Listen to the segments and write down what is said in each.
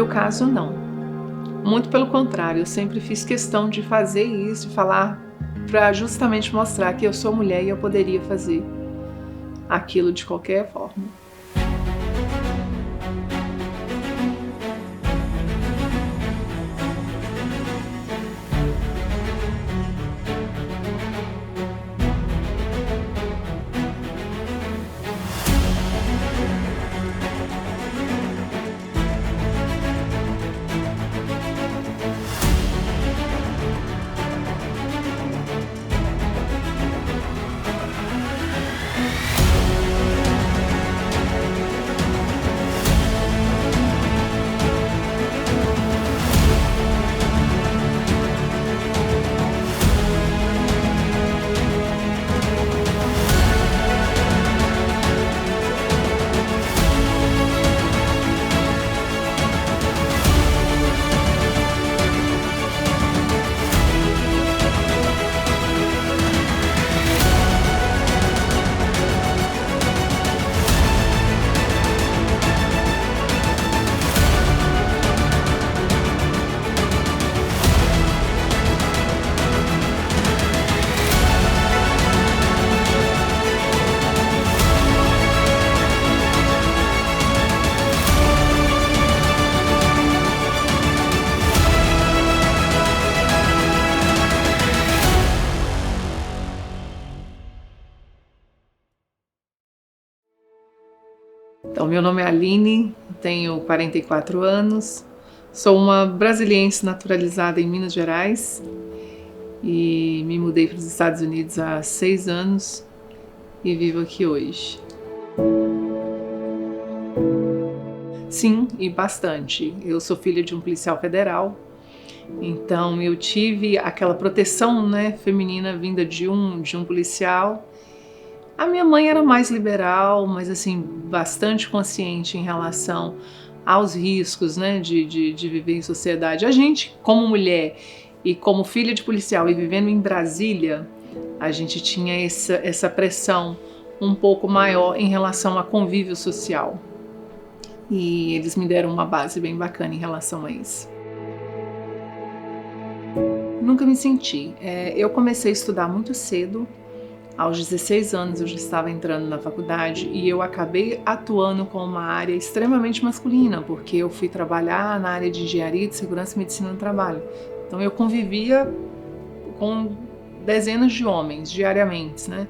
meu caso, não. Muito pelo contrário, eu sempre fiz questão de fazer isso, de falar para justamente mostrar que eu sou mulher e eu poderia fazer aquilo de qualquer forma. Então, meu nome é Aline, tenho 44 anos, sou uma brasiliense naturalizada em Minas Gerais e me mudei para os Estados Unidos há 6 anos e vivo aqui hoje. Sim, e bastante. Eu sou filha de um policial federal, então eu tive aquela proteção, né, feminina vinda de um policial. A minha mãe era mais liberal, mas assim, bastante consciente em relação aos riscos, né, de viver em sociedade. A gente, como mulher e como filha de policial e vivendo em Brasília, a gente tinha essa pressão um pouco maior em relação a convívio social. E eles me deram uma base bem bacana em relação a isso. Nunca me senti. Eu comecei a estudar muito cedo. Aos 16 anos eu já estava entrando na faculdade e eu acabei atuando com uma área extremamente masculina, porque eu fui trabalhar na área de engenharia, de segurança e medicina do trabalho. Então eu convivia com dezenas de homens diariamente, né?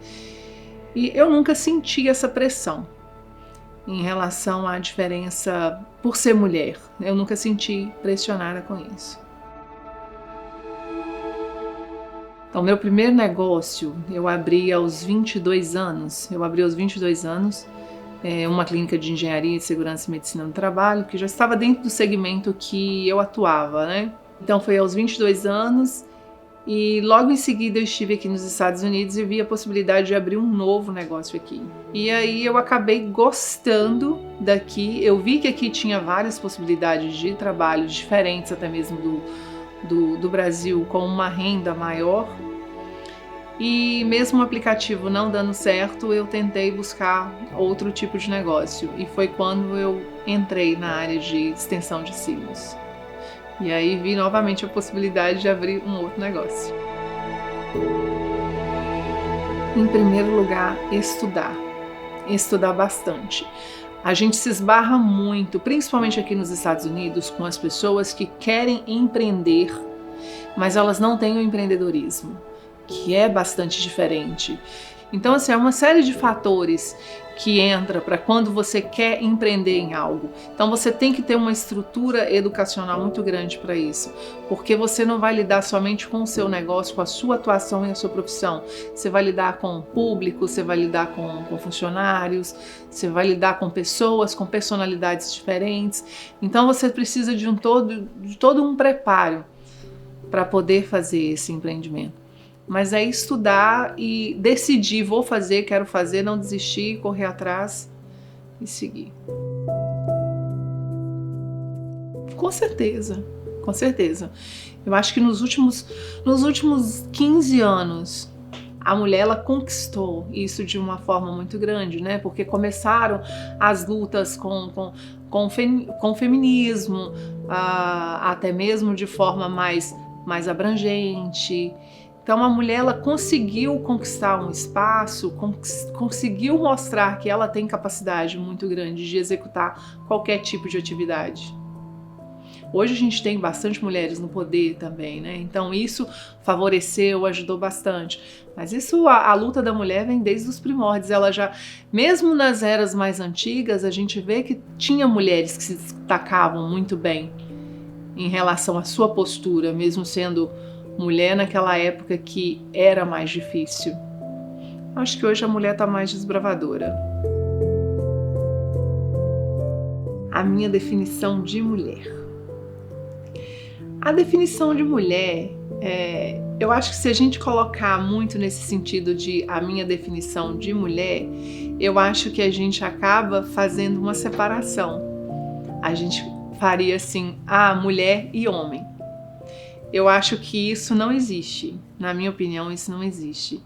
E eu nunca senti essa pressão em relação à diferença por ser mulher. Eu nunca senti pressionada com isso. Então, meu primeiro negócio eu abri aos 22 anos. Uma clínica de engenharia, segurança e medicina do trabalho, que já estava dentro do segmento que eu atuava, né? Então, foi aos 22 anos e logo em seguida eu estive aqui nos Estados Unidos e vi a possibilidade de abrir um novo negócio aqui. E aí eu acabei gostando daqui. Eu vi que aqui tinha várias possibilidades de trabalho diferentes, até mesmo do Brasil, com uma renda maior. E mesmo o aplicativo não dando certo, eu tentei buscar outro tipo de negócio. E foi quando eu entrei na área de extensão de cílios. E aí vi novamente a possibilidade de abrir um outro negócio. Em primeiro lugar, estudar bastante. A gente se esbarra muito, principalmente aqui nos Estados Unidos, com as pessoas que querem empreender, mas elas não têm o empreendedorismo, que é bastante diferente. Então, assim, é uma série de fatores que entra para quando você quer empreender em algo. Então, você tem que ter uma estrutura educacional muito grande para isso, porque você não vai lidar somente com o seu negócio, com a sua atuação e a sua profissão. Você vai lidar com o público, você vai lidar com funcionários, você vai lidar com pessoas, com personalidades diferentes. Então, você precisa de todo um preparo para poder fazer esse empreendimento. Mas é estudar e decidir, vou fazer, quero fazer, não desistir, correr atrás e seguir. Com certeza, com certeza. Eu acho que nos últimos 15 anos, a mulher ela conquistou isso de uma forma muito grande, né? Porque começaram as lutas com o feminismo, até mesmo de forma mais abrangente. Então a mulher, ela conseguiu conquistar um espaço, conseguiu mostrar que ela tem capacidade muito grande de executar qualquer tipo de atividade. Hoje a gente tem bastante mulheres no poder também, né? Então isso favoreceu, ajudou bastante. Mas isso, a luta da mulher vem desde os primórdios. Ela já, mesmo nas eras mais antigas, a gente vê que tinha mulheres que se destacavam muito bem em relação à sua postura, mesmo sendo mulher naquela época que era mais difícil. Acho que hoje a mulher está mais desbravadora. A minha definição de mulher. A definição de mulher, eu acho que se a gente colocar muito nesse sentido de a minha definição de mulher, eu acho que a gente acaba fazendo uma separação. A gente faria assim, mulher e homem. Eu acho que isso não existe. Na minha opinião, isso não existe.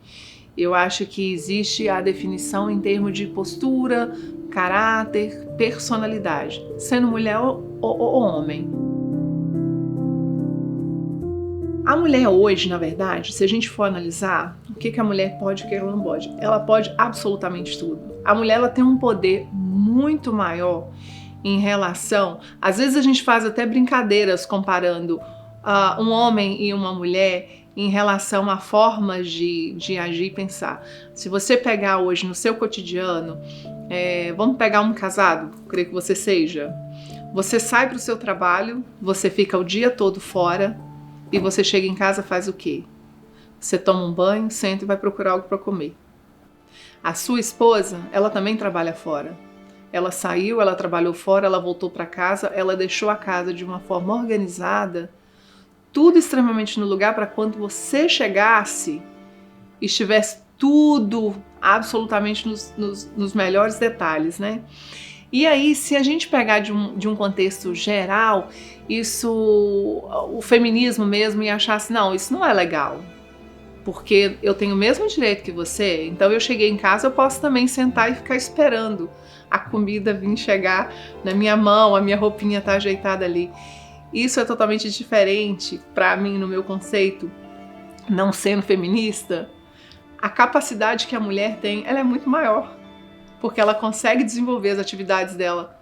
Eu acho que existe a definição em termos de postura, caráter, personalidade, sendo mulher ou homem. A mulher hoje, na verdade, se a gente for analisar o que a mulher pode e o que ela não pode, ela pode absolutamente tudo. A mulher, ela tem um poder muito maior em relação... Às vezes a gente faz até brincadeiras comparando um homem e uma mulher em relação a formas de agir e pensar. Se você pegar hoje no seu cotidiano, vamos pegar um casado, creio que você seja. Você sai para o seu trabalho, você fica o dia todo fora, e você chega em casa, faz o quê? Você toma um banho, senta e vai procurar algo para comer. A sua esposa, ela também trabalha fora. Ela saiu, ela trabalhou fora, ela voltou para casa, ela deixou a casa de uma forma organizada, tudo extremamente no lugar para quando você chegasse, estivesse tudo absolutamente nos melhores detalhes, né? E aí, se a gente pegar de um contexto geral, o feminismo mesmo, e achar assim, não, isso não é legal, porque eu tenho o mesmo direito que você, então eu cheguei em casa, eu posso também sentar e ficar esperando a comida vir chegar na minha mão, a minha roupinha tá ajeitada ali. Isso é totalmente diferente para mim, no meu conceito, não sendo feminista. A capacidade que a mulher tem, ela é muito maior, porque ela consegue desenvolver as atividades dela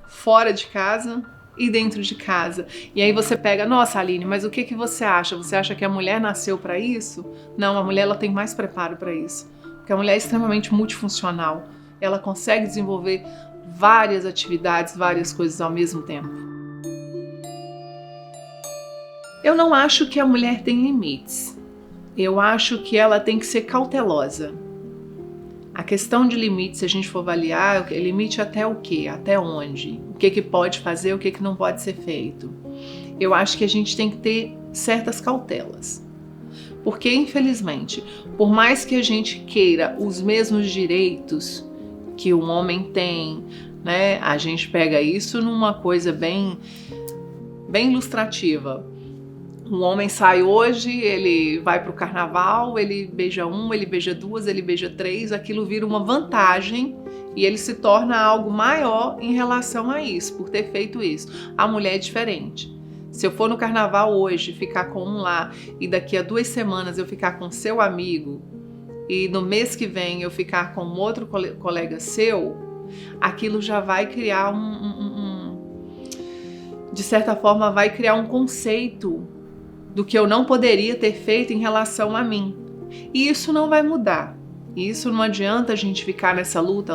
fora de casa e dentro de casa. E aí você pega, nossa, Aline, mas o que você acha? Você acha que a mulher nasceu para isso? Não, a mulher, ela tem mais preparo para isso, porque a mulher é extremamente multifuncional. Ela consegue desenvolver várias atividades, várias coisas ao mesmo tempo. Eu não acho que a mulher tem limites. Eu acho que ela tem que ser cautelosa. A questão de limite, se a gente for avaliar, limite até o quê? Até onde? O que pode fazer, o que não pode ser feito? Eu acho que a gente tem que ter certas cautelas. Porque, infelizmente, por mais que a gente queira os mesmos direitos que o homem tem, né? A gente pega isso numa coisa bem ilustrativa. Um homem sai hoje, ele vai para o carnaval, ele beija um, ele beija duas, ele beija três, aquilo vira uma vantagem e ele se torna algo maior em relação a isso, por ter feito isso. A mulher é diferente. Se eu for no carnaval hoje, ficar com um lá, e daqui a 2 semanas eu ficar com seu amigo, e no mês que vem eu ficar com outro colega seu, aquilo já vai criar de certa forma, vai criar um conceito do que eu não poderia ter feito em relação a mim. E isso não vai mudar. Isso não adianta a gente ficar nessa luta,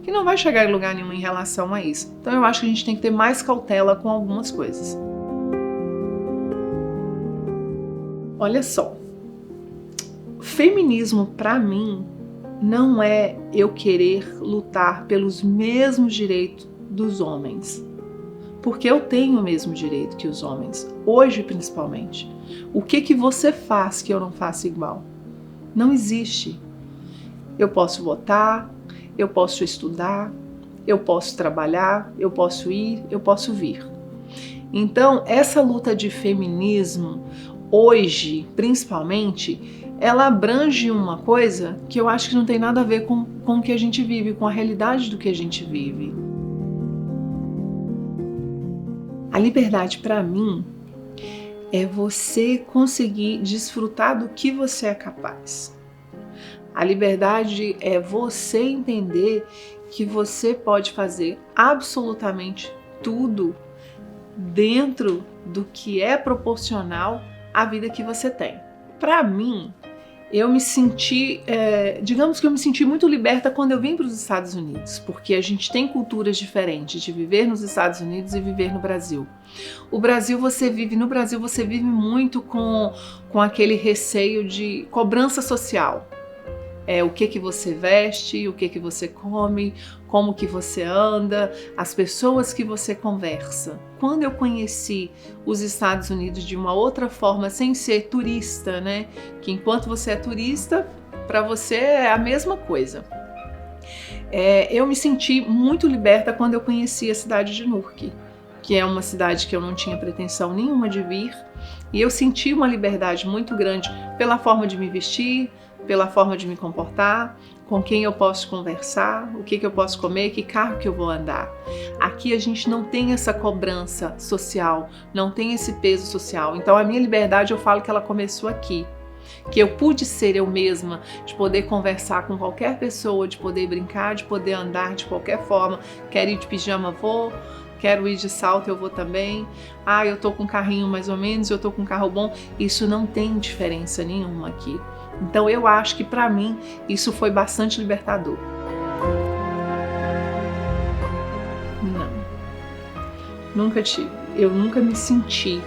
que não vai chegar em lugar nenhum em relação a isso. Então eu acho que a gente tem que ter mais cautela com algumas coisas. Olha só, feminismo para mim não é eu querer lutar pelos mesmos direitos dos homens. Porque eu tenho o mesmo direito que os homens, hoje principalmente. O que você faz que eu não faço igual? Não existe. Eu posso votar, eu posso estudar, eu posso trabalhar, eu posso ir, eu posso vir. Então, essa luta de feminismo, hoje, principalmente, ela abrange uma coisa que eu acho que não tem nada a ver com o que a gente vive, com a realidade do que a gente vive. A liberdade para mim é você conseguir desfrutar do que você é capaz. A liberdade é você entender que você pode fazer absolutamente tudo dentro do que é proporcional à vida que você tem. Para mim, eu me senti, digamos que eu me senti muito liberta quando eu vim para os Estados Unidos, porque a gente tem culturas diferentes de viver nos Estados Unidos e viver no Brasil. No Brasil você vive muito com aquele receio de cobrança social. O que você veste, o que você come, como que você anda, as pessoas que você conversa. Quando eu conheci os Estados Unidos de uma outra forma, sem ser turista, né? Que enquanto você é turista, para você é a mesma coisa. Eu me senti muito liberta quando eu conheci a cidade de Newark, que é uma cidade que eu não tinha pretensão nenhuma de vir, e eu senti uma liberdade muito grande pela forma de me vestir, pela forma de me comportar, com quem eu posso conversar, o que eu posso comer, que carro que eu vou andar. Aqui a gente não tem essa cobrança social, não tem esse peso social. Então a minha liberdade, eu falo que ela começou aqui. Que eu pude ser eu mesma, de poder conversar com qualquer pessoa, de poder brincar, de poder andar de qualquer forma. Quero ir de pijama, vou. Quero ir de salto, eu vou também. Eu tô com um carrinho mais ou menos, eu tô com um carro bom. Isso não tem diferença nenhuma aqui. Então eu acho que para mim isso foi bastante libertador. Não, nunca tive. Eu nunca me senti.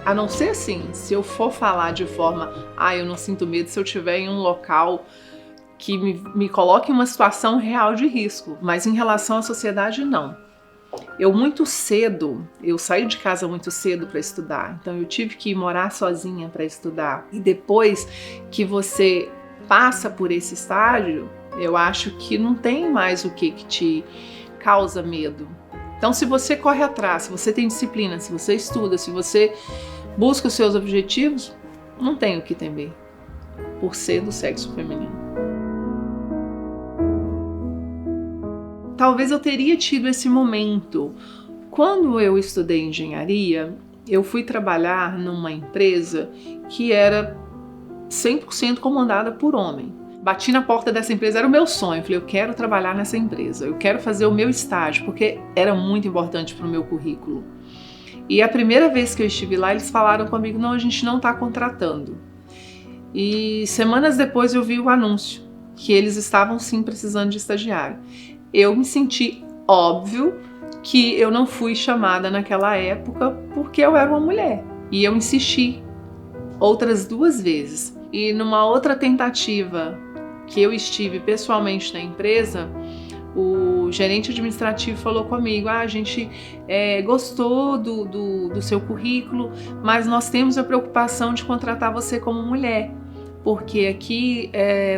A não ser assim, se eu for falar de forma, eu não sinto medo se eu estiver em um local que me coloque em uma situação real de risco, mas em relação à sociedade, não. Eu saí de casa muito cedo para estudar, então eu tive que ir morar sozinha para estudar. E depois que você passa por esse estágio, eu acho que não tem mais o que te causa medo. Então, se você corre atrás, se você tem disciplina, se você estuda, se você busca os seus objetivos, não tem o que temer por ser do sexo feminino. Talvez eu teria tido esse momento. Quando eu estudei engenharia, eu fui trabalhar numa empresa que era 100% comandada por homem. Bati na porta dessa empresa, era o meu sonho. Falei, eu quero trabalhar nessa empresa, eu quero fazer o meu estágio, porque era muito importante para o meu currículo. E a primeira vez que eu estive lá, eles falaram comigo, não, a gente não está contratando. E semanas depois eu vi o anúncio, que eles estavam sim precisando de estagiário. Eu me senti óbvio que eu não fui chamada naquela época porque eu era uma mulher. E eu insisti outras 2 vezes. E numa outra tentativa que eu estive pessoalmente na empresa, o gerente administrativo falou comigo, a gente gostou do seu currículo, mas nós temos a preocupação de contratar você como mulher, porque aqui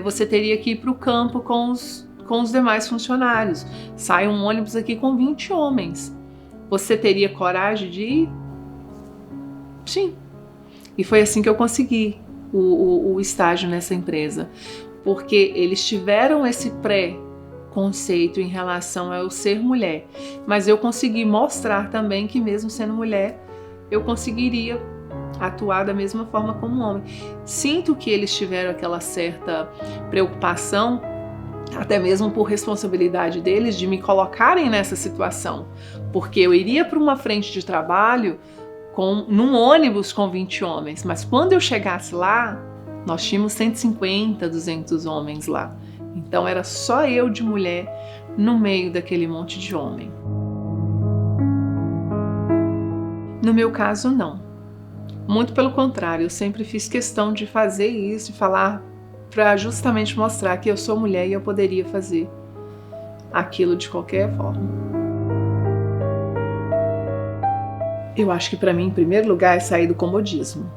você teria que ir para o campo com os demais funcionários. Sai um ônibus aqui com 20 homens. Você teria coragem de ir? Sim. E foi assim que eu consegui o estágio nessa empresa, porque eles tiveram esse pré-conceito em relação a eu ser mulher, mas eu consegui mostrar também que mesmo sendo mulher, eu conseguiria atuar da mesma forma como homem. Sinto que eles tiveram aquela certa preocupação, até mesmo por responsabilidade deles, de me colocarem nessa situação, porque eu iria para uma frente de trabalho num ônibus com 20 homens, mas quando eu chegasse lá, nós tínhamos 150, 200 homens lá. Então era só eu de mulher no meio daquele monte de homem. No meu caso, não. Muito pelo contrário, eu sempre fiz questão de fazer isso, de falar para justamente mostrar que eu sou mulher e eu poderia fazer aquilo de qualquer forma. Eu acho que para mim, em primeiro lugar, é sair do comodismo.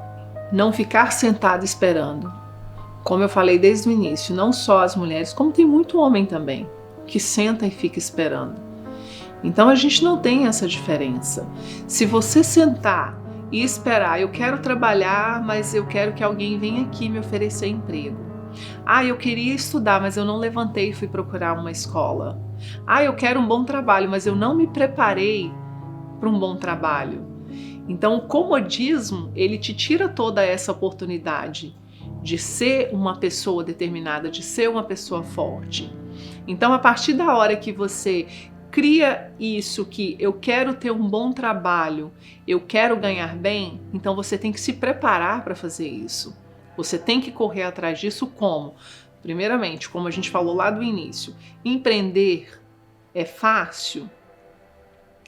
Não ficar sentado esperando. Como eu falei desde o início, não só as mulheres, como tem muito homem também, que senta e fica esperando. Então a gente não tem essa diferença. Se você sentar e esperar, eu quero trabalhar, mas eu quero que alguém venha aqui me oferecer emprego. Eu queria estudar, mas eu não levantei e fui procurar uma escola. Ah, eu quero um bom trabalho, mas eu não me preparei para um bom trabalho. Então, o comodismo, ele te tira toda essa oportunidade de ser uma pessoa determinada, de ser uma pessoa forte. Então, a partir da hora que você cria isso, que eu quero ter um bom trabalho, eu quero ganhar bem, então você tem que se preparar para fazer isso. Você tem que correr atrás disso como? Primeiramente, como a gente falou lá do início, empreender é fácil?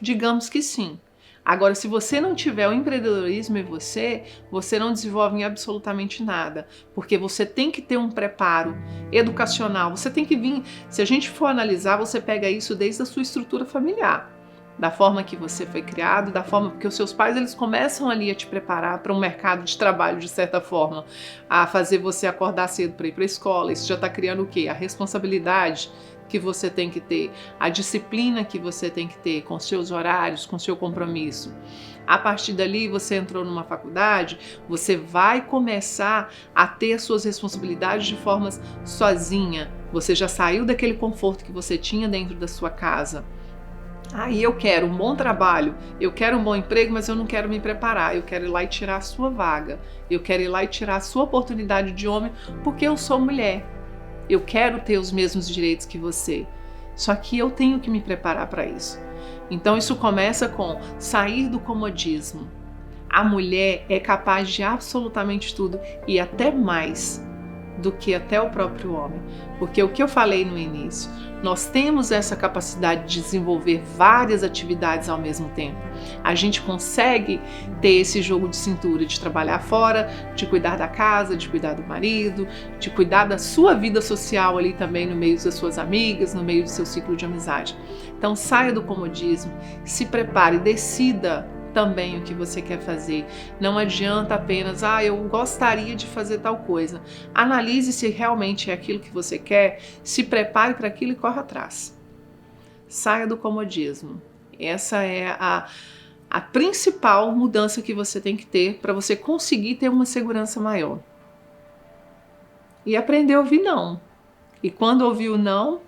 Digamos que sim. Agora, se você não tiver o empreendedorismo em você não desenvolve em absolutamente nada, porque você tem que ter um preparo educacional, você tem que vir, se a gente for analisar, você pega isso desde a sua estrutura familiar, da forma que você foi criado, da forma que os seus pais, eles começam ali a te preparar para um mercado de trabalho, de certa forma, a fazer você acordar cedo para ir para a escola. Isso já está criando o quê? A responsabilidade que você tem que ter, a disciplina que você tem que ter com seus horários, com seu compromisso. A partir dali, você entrou numa faculdade, você vai começar a ter as suas responsabilidades de forma sozinha. Você já saiu daquele conforto que você tinha dentro da sua casa. Aí eu quero um bom trabalho, eu quero um bom emprego, mas eu não quero me preparar, eu quero ir lá e tirar a sua vaga, eu quero ir lá e tirar a sua oportunidade de homem porque eu sou mulher. Eu quero ter os mesmos direitos que você, só que eu tenho que me preparar para isso. Então isso começa com sair do comodismo. A mulher é capaz de absolutamente tudo e até mais do que até o próprio homem, porque o que eu falei no início, nós temos essa capacidade de desenvolver várias atividades ao mesmo tempo. A gente consegue ter esse jogo de cintura de trabalhar fora, de cuidar da casa, de cuidar do marido, de cuidar da sua vida social ali também no meio das suas amigas, no meio do seu ciclo de amizade. Então saia do comodismo, se prepare, decida também o que você quer fazer. Não adianta apenas, eu gostaria de fazer tal coisa. Analise se realmente é aquilo que você quer, se prepare para aquilo e corra atrás. Saia do comodismo. Essa é a principal mudança que você tem que ter para você conseguir ter uma segurança maior. E aprender a ouvir não. E quando ouvir o não,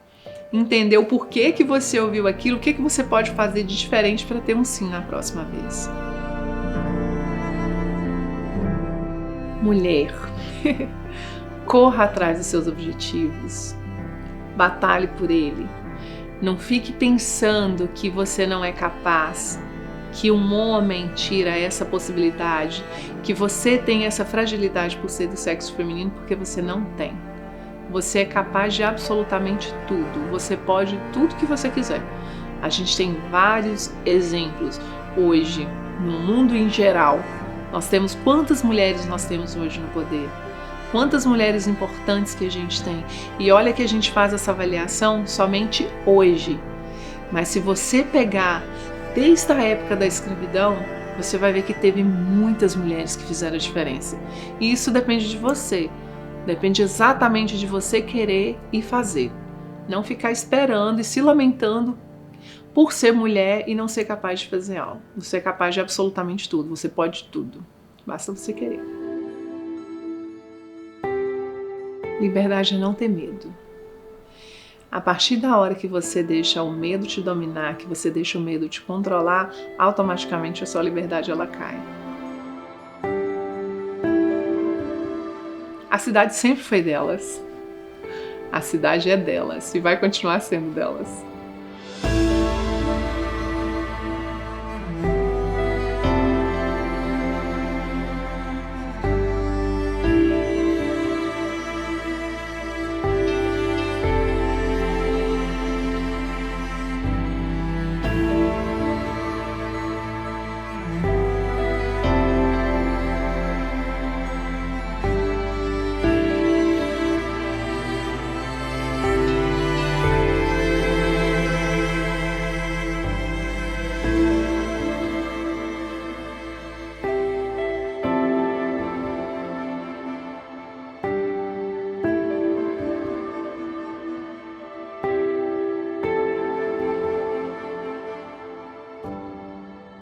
entender o porquê que você ouviu aquilo, o que você pode fazer de diferente para ter um sim na próxima vez. Mulher, corra atrás dos seus objetivos, batalhe por ele. Não fique pensando que você não é capaz, que um homem tira essa possibilidade, que você tem essa fragilidade por ser do sexo feminino, porque você não tem. Você é capaz de absolutamente tudo. Você pode tudo que você quiser. A gente tem vários exemplos hoje, no mundo em geral. Nós temos quantas mulheres nós temos hoje no poder? Quantas mulheres importantes que a gente tem? E olha que a gente faz essa avaliação somente hoje. Mas se você pegar desde a época da escravidão, você vai ver que teve muitas mulheres que fizeram a diferença. E isso depende de você. Depende exatamente de você querer e fazer. Não ficar esperando e se lamentando por ser mulher e não ser capaz de fazer algo. Você é capaz de absolutamente tudo. Você pode tudo. Basta você querer. Liberdade é não ter medo. A partir da hora que você deixa o medo te dominar, que você deixa o medo te controlar, automaticamente a sua liberdade ela cai. A cidade sempre foi delas. A cidade é delas e vai continuar sendo delas.